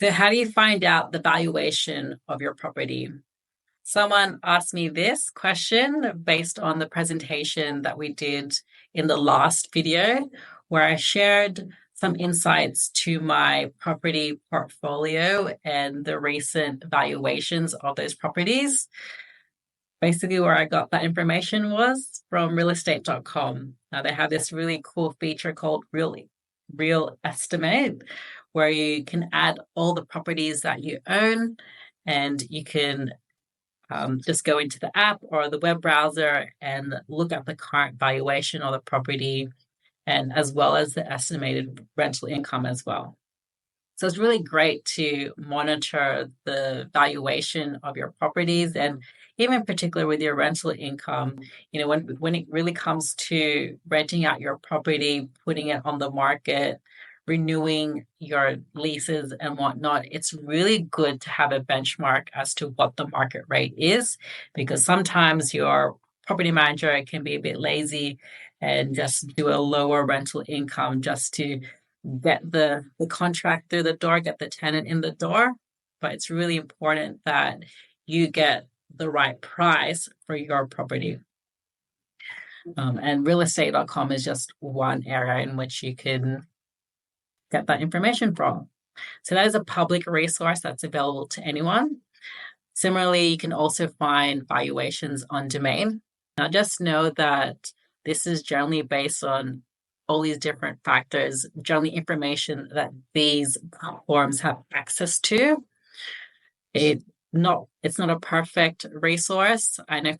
So how do you find out the valuation of your property? Someone asked me this question based on the presentation that we did in the last video, where I shared some insights to my property portfolio and the recent valuations of those properties. Basically, where I got that information was from realestate.com. Now, they have this really cool feature called Real Estimate, where you can add all the properties that you own and you can just go into the app or the web browser and look at the current valuation of the property and as well as the estimated rental income as well. So it's really great to monitor the valuation of your properties and even particular with your rental income. When it really comes to renting out your property, putting it on the market, renewing your leases and whatnot, it's really good to have a benchmark as to what the market rate is, because sometimes your property manager can be a bit lazy and just do a lower rental income just to get the contract through the door, get the tenant in the door. But it's really important that you get the right price for your property. And realestate.com is just one area in which you can get that information from. So that is a public resource that's available to anyone. Similarly, you can also find valuations on domain. Now, just know that this is generally based on all these different factors, generally information that these platforms have access to. It's not a perfect resource. I know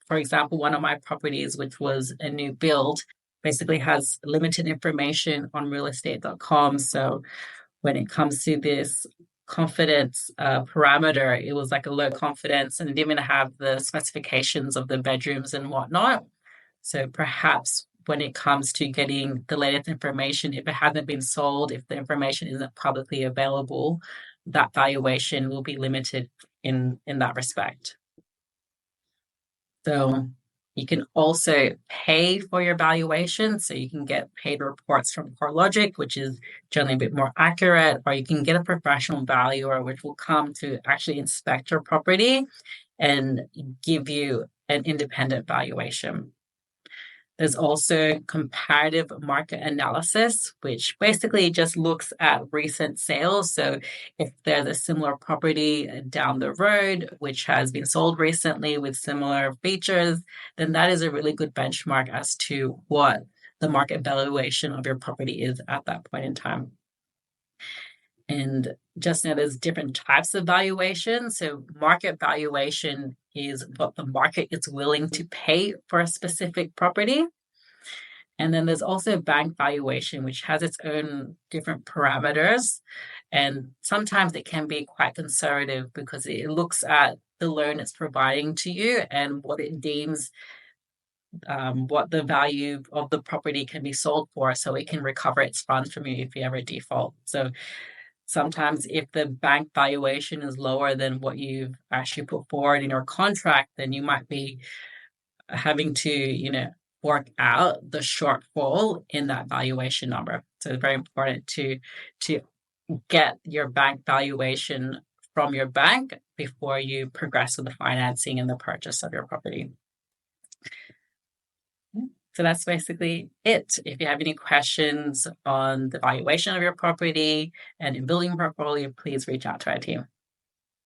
for example, one of my properties, which was a new build, basically has limited information on realestate.com. So when it comes to this confidence parameter, it was like a low confidence and it didn't even have the specifications of the bedrooms and whatnot. So perhaps when it comes to getting the latest information, if it hasn't been sold, if the information isn't publicly available, that valuation will be limited in that respect. So you can also pay for your valuation. So you can get paid reports from CoreLogic, which is generally a bit more accurate, or you can get a professional valuer, which will come to actually inspect your property and give you an independent valuation. There's also comparative market analysis, which basically just looks at recent sales. So if there's a similar property down the road, which has been sold recently with similar features, then that is a really good benchmark as to what the market valuation of your property is at that point in time. And just know there's different types of valuation. So market valuation is what the market is willing to pay for a specific property. And then there's also bank valuation, which has its own different parameters. And sometimes it can be quite conservative because it looks at the loan it's providing to you and what it deems what the value of the property can be sold for, so it can recover its funds from you if you ever default. So sometimes if the bank valuation is lower than what you've actually put forward in your contract, then you might be having to, work out the shortfall in that valuation number. So it's very important to get your bank valuation from your bank before you progress with the financing and the purchase of your property. So that's basically it. If you have any questions on the valuation of your property and in building portfolio, please reach out to our team.